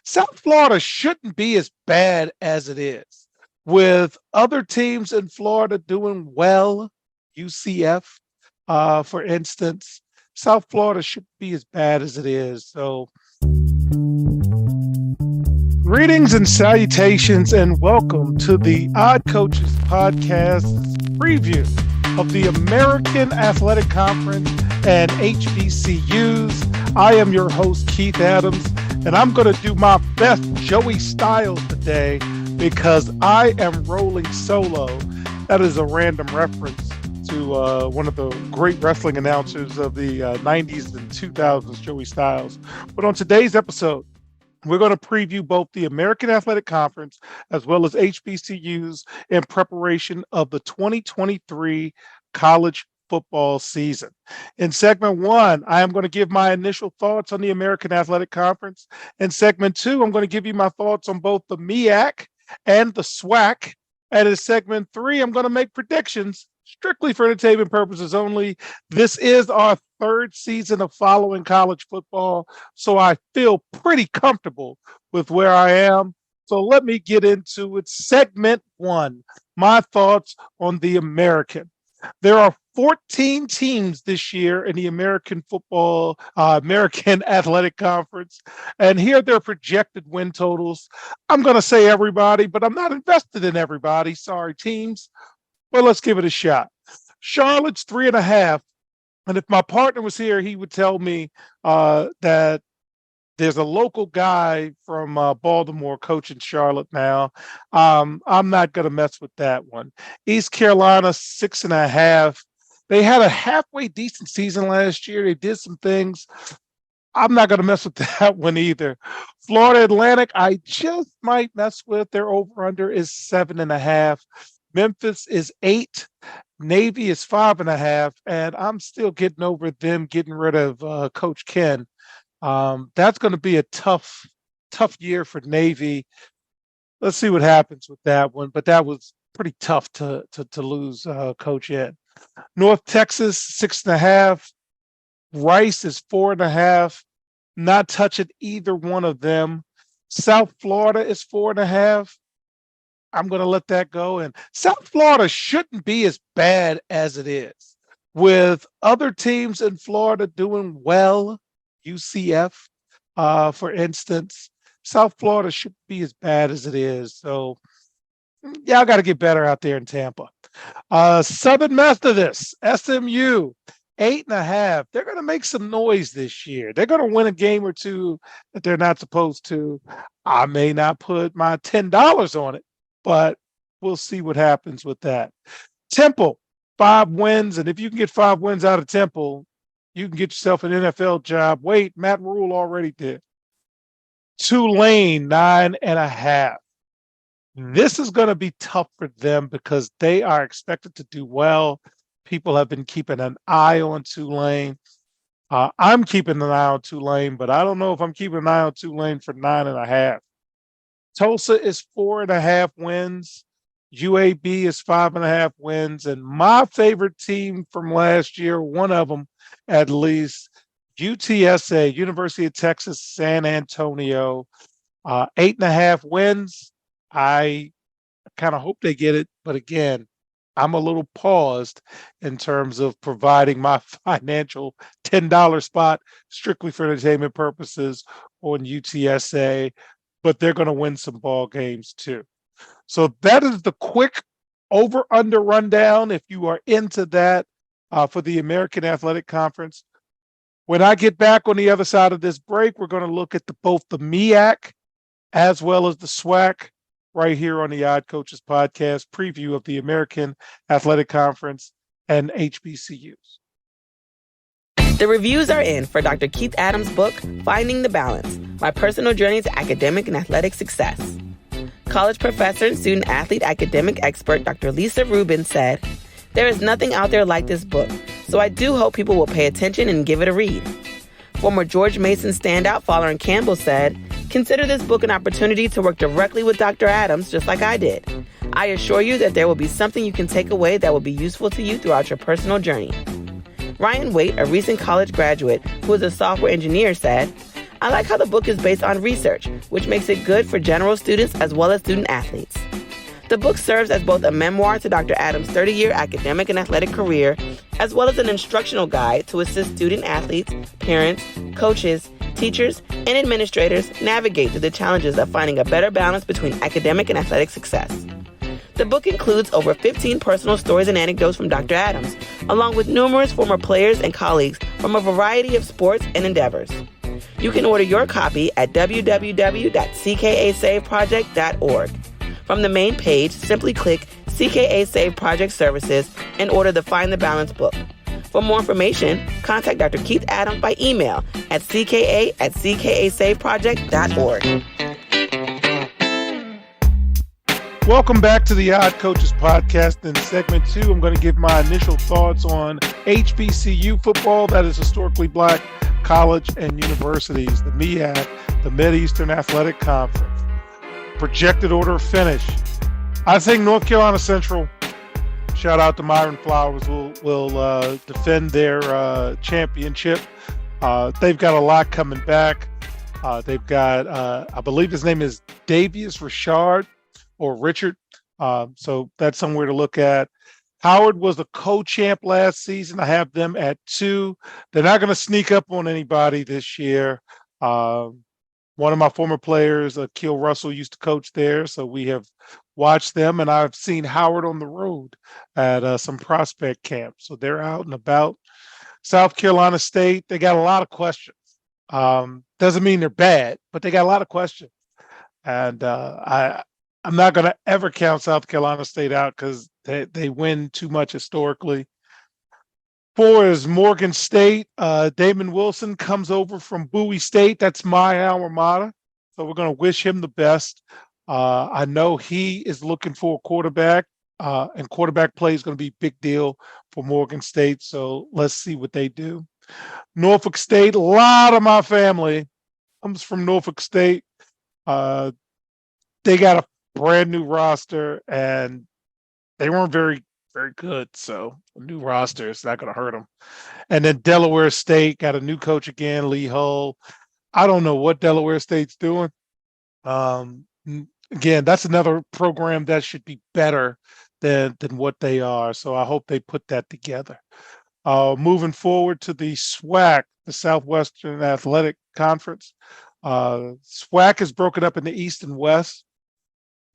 South Florida shouldn't be as bad as it is. With other teams in Florida doing well, UCF, for instance, South Florida shouldn't be as bad as it is. So, greetings and salutations, and welcome to the Odd Coaches Podcast preview of the American Athletic Conference and HBCUs. I am your host, Keith Adams, and I'm going to do my best Joey style today because I am rolling solo. That is a random reference to one of the great wrestling announcers of the 90s and 2000s, Joey Styles. But on today's episode, we're going to preview both the American Athletic Conference as well as HBCUs in preparation of the 2023 college football season. In segment one, I am going to give my initial thoughts on the American Athletic Conference. In segment two, I'm going to give you my thoughts on both the MEAC and the SWAC. And in segment three, I'm going to make predictions strictly for entertainment purposes only. This is our third season of following college football, so I feel pretty comfortable with where I am. So let me get into it. Segment one, my thoughts on the American. There are 14 teams this year in the American Athletic Conference, and here are their projected win totals. I'm going to say everybody, but I'm not invested in everybody. Sorry, teams. Well, let's give it a shot. Charlotte's 3.5. And if my partner was here, he would tell me that there's a local guy from Baltimore coaching Charlotte now. I'm not going to mess with that one. East Carolina, 6.5. They had a halfway decent season last year. They did some things. I'm not going to mess with that one either. Florida Atlantic, I just might mess with. Their over-under is 7.5. Memphis is 8. Navy is 5.5. And I'm still getting over them getting rid of Coach Ken. That's going to be a tough year for Navy. Let's see what happens with that one. But that was pretty tough to lose Coach Ed. North Texas, 6.5. Rice is 4.5. Not touching either one of them. South Florida is 4.5. I'm going to let that go. And South Florida shouldn't be as bad as it is. With other teams in Florida doing well, UCF, for instance, South Florida shouldn't be as bad as it is. So, y'all got to get better out there in Tampa. Southern Methodist, SMU, 8.5. They're going to make some noise this year. They're going to win a game or two that they're not supposed to. I may not put my $10 on it, but we'll see what happens with that. Temple, 5 wins. And if you can get 5 wins out of Temple, you can get yourself an NFL job. Wait, Matt Rule already did. Tulane, 9.5. This is going to be tough for them because they are expected to do well. People have been keeping an eye on Tulane. I'm keeping an eye on Tulane, but I don't know if I'm keeping an eye on Tulane for 9.5. Tulsa is 4.5 wins. UAB is 5.5 wins. And my favorite team from last year, one of them at least, UTSA, University of Texas, San Antonio, 8.5 wins. I kind of hope they get it. But again, I'm a little paused in terms of providing my financial $10 spot strictly for entertainment purposes on UTSA. But they're going to win some ball games too. So that is the quick over-under rundown, if you are into that, for the American Athletic Conference. When I get back on the other side of this break, we're going to look at both the MEAC as well as the SWAC right here on the Odd Coaches Podcast, preview of the American Athletic Conference and HBCUs. The reviews are in for Dr. Keith Adams' book, Finding the Balance, My Personal Journey to Academic and Athletic Success. College professor and student-athlete academic expert Dr. Lisa Rubin said, "There is nothing out there like this book, so I do hope people will pay attention and give it a read." Former George Mason standout Fowler Campbell said, "Consider this book an opportunity to work directly with Dr. Adams, just like I did. I assure you that there will be something you can take away that will be useful to you throughout your personal journey." Ryan Waite, a recent college graduate who is a software engineer, said, I like how the book is based on research, which makes it good for general students as well as student athletes. The book serves as both a memoir to Dr. Adams' 30-year academic and athletic career, as well as an instructional guide to assist student athletes, parents, coaches, teachers, and administrators navigate through the challenges of finding a better balance between academic and athletic success. The book includes over 15 personal stories and anecdotes from Dr. Adams, along with numerous former players and colleagues from a variety of sports and endeavors. You can order your copy at www.ckasaveproject.org. From the main page, simply click CKA Save Project Services and order the Find the Balance book. For more information, contact Dr. Keith Adams by email at cka@ckasaveproject.org. Welcome back to the Odd Coaches Podcast. In segment 2, I'm going to give my initial thoughts on HBCU football, that is historically black college and universities, the MEAC, the Mid-Eastern Athletic Conference. Projected order of finish. I think North Carolina Central, shout out to Myron Flowers, will defend their championship. They've got a lot coming back. They've got, I believe his name is Davius Richard or Richard. So that's somewhere to look at. Howard was the co-champ last season. I have them at 2. They're not going to sneak up on anybody this year. One of my former players, Keel Russell, used to coach there, so we have watched them, and I've seen Howard on the road at some prospect camps. So they're out and about. South Carolina State, they got a lot of questions. Doesn't mean they're bad, but they got a lot of questions. And I'm not going to ever count South Carolina State out because they win too much historically. 4 is Morgan State. Damon Wilson comes over from Bowie State. That's my alma mater. So we're going to wish him the best. I know he is looking for a quarterback, and quarterback play is going to be a big deal for Morgan State. So let's see what they do. Norfolk State, a lot of my family comes from Norfolk State. They got a brand new roster, and they weren't very good. So a new roster is not going to hurt them. And then Delaware State got a new coach again, Lee Hull. I don't know what Delaware State's doing. Again, that's another program that should be better than what they are. So I hope they put that together. Moving forward to the SWAC, the Southwestern Athletic Conference. SWAC is broken up into East and West.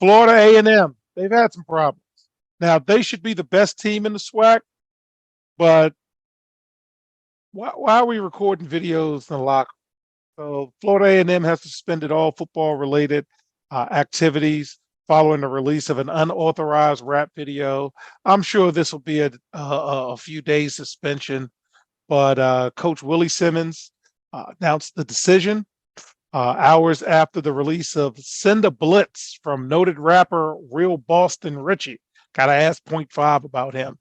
Florida A&M, they've had some problems. Now, they should be the best team in the SWAC, but why are we recording videos in the locker? So Florida A&M has suspended all football-related activities following the release of an unauthorized rap video. I'm sure this will be a few days suspension, but Coach Willie Simmons announced the decision hours after the release of Send a Blitz from noted rapper Real Boston Richie. Got to ask 0.5 about him.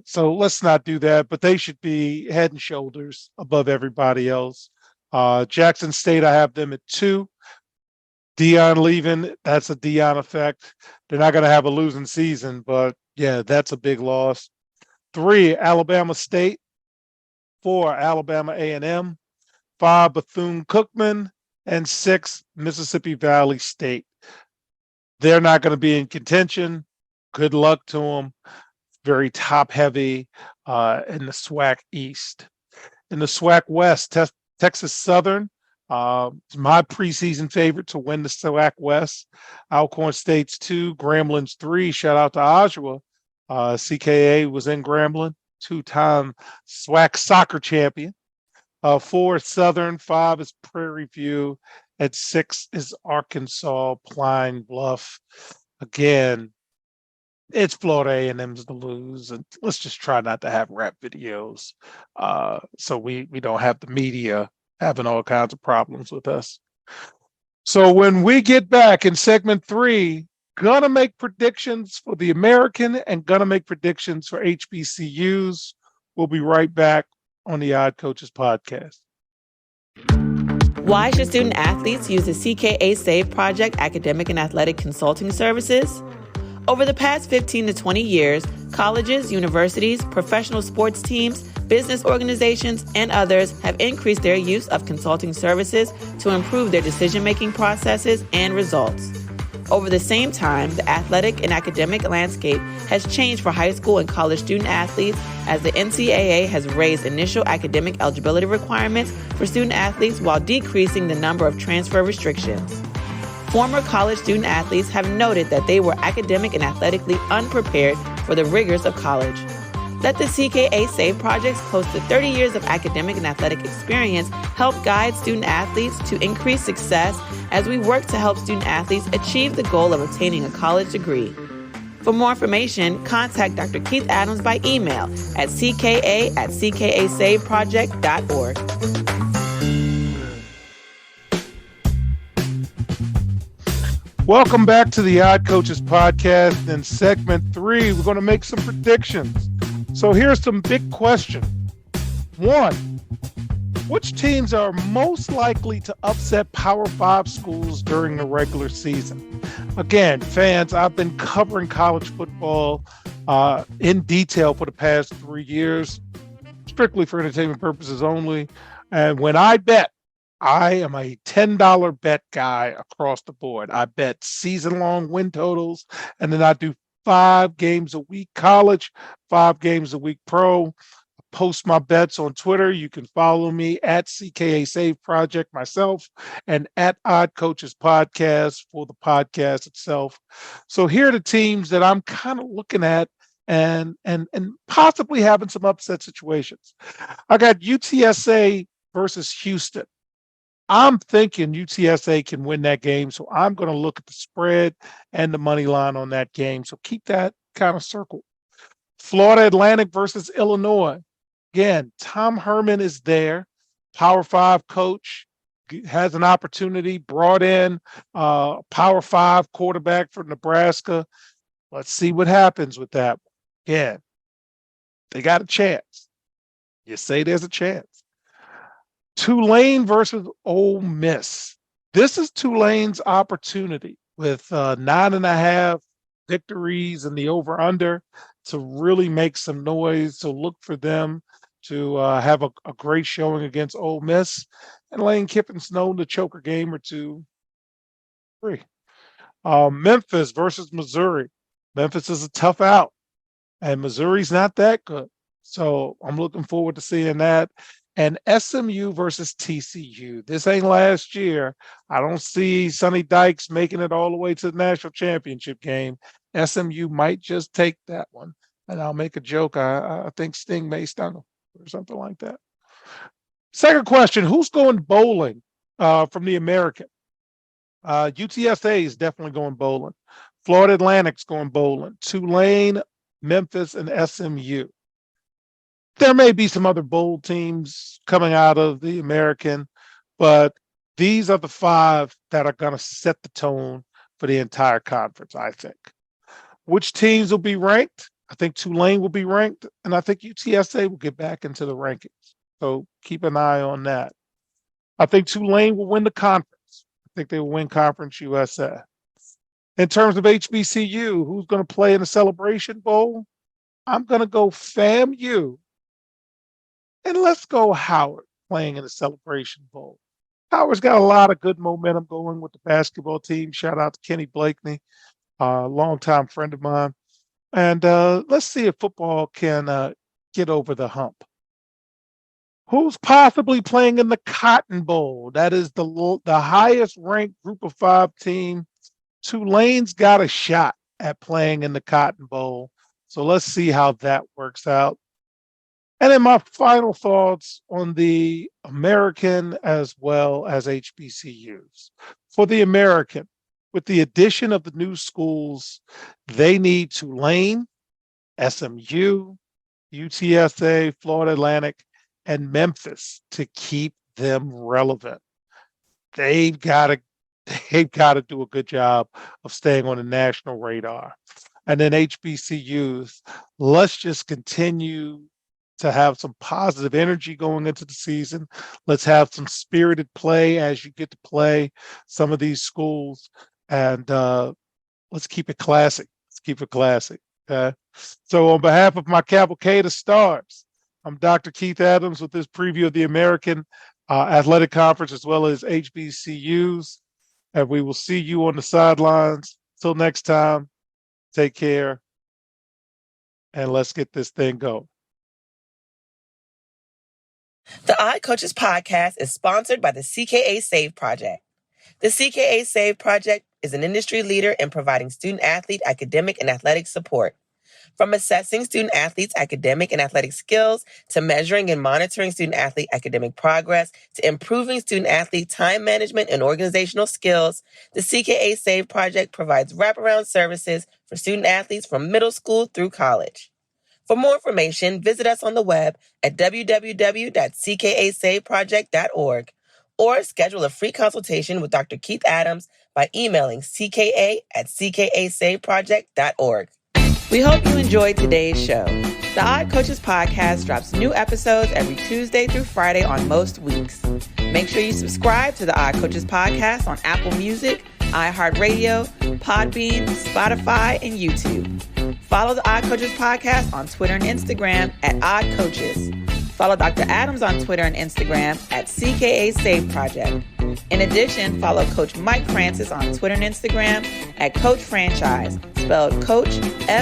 So let's not do that, but they should be head and shoulders above everybody else. Jackson State, I have them at 2. Dion leaving, that's a Dion effect. They're not going to have a losing season, but yeah, that's a big loss. 3, Alabama State. 4, Alabama A&M. 5, Bethune-Cookman. And 6, Mississippi Valley State. They're not going to be in contention. Good luck to them. Very top heavy in the SWAC East. In the SWAC West, Texas Southern, is my preseason favorite to win the SWAC West. Alcorn State's 2, Gramblin's 3. Shout out to Oshawa. CKA was in Grambling, 2-time SWAC soccer champion. 4 is Southern, 5 is Prairie View, at 6 is Arkansas Pine Bluff. Again, it's Florida A&M's to lose, and let's just try not to have rap videos, so we don't have the media having all kinds of problems with us. So when we get back in segment 3, gonna make predictions for the American and gonna make predictions for HBCUs. We'll be right back on the Odd Coaches Podcast. Why should student athletes use the CKA Save Project academic and athletic consulting services? Over the past 15 to 20 years, colleges, universities, professional sports teams, business organizations, and others have increased their use of consulting services to improve their decision-making processes and results. Over the same time, the athletic and academic landscape has changed for high school and college student athletes as the NCAA has raised initial academic eligibility requirements for student athletes while decreasing the number of transfer restrictions. Former college student athletes have noted that they were academic and athletically unprepared for the rigors of college. Let the CKA Save Project's close to 30 years of academic and athletic experience help guide student athletes to increase success as we work to help student athletes achieve the goal of obtaining a college degree. For more information, contact Dr. Keith Adams by email at cka@ckasaveproject.org. Welcome back to the Odd Coaches podcast. In segment 3, we're going to make some predictions. So here's some big questions. 1, which teams are most likely to upset Power 5 schools during the regular season? Again, fans, I've been covering college football in detail for the past 3 years, strictly for entertainment purposes only. And when I bet, I am a $10 bet guy across the board. I bet season-long win totals, and then I do 5 games a week college, 5 games a week pro. Post my bets on Twitter. You can follow me at CKA Save Project myself and at Odd Coaches Podcast for the podcast itself. So here are the teams that I'm kind of looking at and possibly having some upset situations. I got UTSA versus Houston. I'm thinking UTSA can win that game, so I'm going to look at the spread and the money line on that game. So keep that kind of circled. Florida Atlantic versus Illinois. Again, Tom Herman is there, Power 5 coach, has an opportunity, brought in Power 5 quarterback from Nebraska. Let's see what happens with that. Again, they got a chance. You say there's a chance. Tulane versus Ole Miss. This is Tulane's opportunity with 9.5 victories in the over-under to really make some noise. So look for them to have a great showing against Ole Miss. And Lane Kiffin's known to choke a game or 2, 3. Memphis versus Missouri. Memphis is a tough out, and Missouri's not that good. So I'm looking forward to seeing that. And SMU versus TCU. This ain't last year. I don't see Sonny Dykes making it all the way to the national championship game. SMU might just take that one. And I'll make a joke. I think Sting may stun them or something like that. Second question, who's going bowling from the American? UTSA is definitely going bowling. Florida Atlantic's going bowling. Tulane, Memphis, and SMU. There may be some other bowl teams coming out of the American, but these are the 5 that are going to set the tone for the entire conference, I think. Which teams will be ranked? I think Tulane will be ranked, and I think UTSA will get back into the rankings. So keep an eye on that. I think Tulane will win the conference. I think they will win Conference USA. In terms of HBCU, who's going to play in the Celebration Bowl? I'm going to go FAMU. And let's go Howard playing in the Celebration Bowl. Howard's got a lot of good momentum going with the basketball team. Shout out to Kenny Blakeney, a longtime friend of mine. And let's see if football can get over the hump. Who's possibly playing in the Cotton Bowl? That is the highest ranked group of 5 team. Tulane's got a shot at playing in the Cotton Bowl. So let's see how that works out. And then my final thoughts on the American as well as HBCUs. For the American, with the addition of the new schools, they need Tulane, SMU, UTSA, Florida Atlantic, and Memphis to keep them relevant. They've got to do a good job of staying on the national radar. And then HBCUs, let's just continue to have some positive energy going into the season. Let's have some spirited play as you get to play some of these schools, and let's keep it classic. Let's Let's keep it classic. Okay. So on behalf of my cavalcade of stars, I'm Dr. Keith Adams with this preview of the American Athletic Conference as well as HBCUs. And we will see you on the sidelines. Till next time, take care. And let's get this thing going. The Odd Coaches podcast is sponsored by the CKA Save Project. The CKA Save Project is an industry leader in providing student-athlete academic and athletic support. From assessing student-athletes' academic and athletic skills, to measuring and monitoring student-athlete academic progress, to improving student-athlete time management and organizational skills, the CKA Save Project provides wraparound services for student-athletes from middle school through college. For more information, visit us on the web at www.ckasaveproject.org or schedule a free consultation with Dr. Keith Adams by emailing cka@ckasaveproject.org. We hope you enjoyed today's show. The Odd Coaches podcast drops new episodes every Tuesday through Friday on most weeks. Make sure you subscribe to the Odd Coaches podcast on Apple Music, iHeartRadio, Podbean, Spotify, and YouTube. Follow the Odd Coaches podcast on Twitter and Instagram at Odd Coaches. Follow Dr. Adams on Twitter and Instagram at CKA Save Project. In addition, follow Coach Mike Francis on Twitter and Instagram at Coach Franchise, spelled Coach Franchize.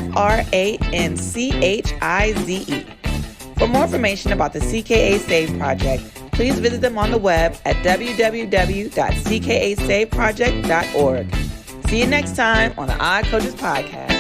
For more information about the CKA Save Project, please visit them on the web at www.ckasaveproject.org. See you next time on the Odd Coaches podcast.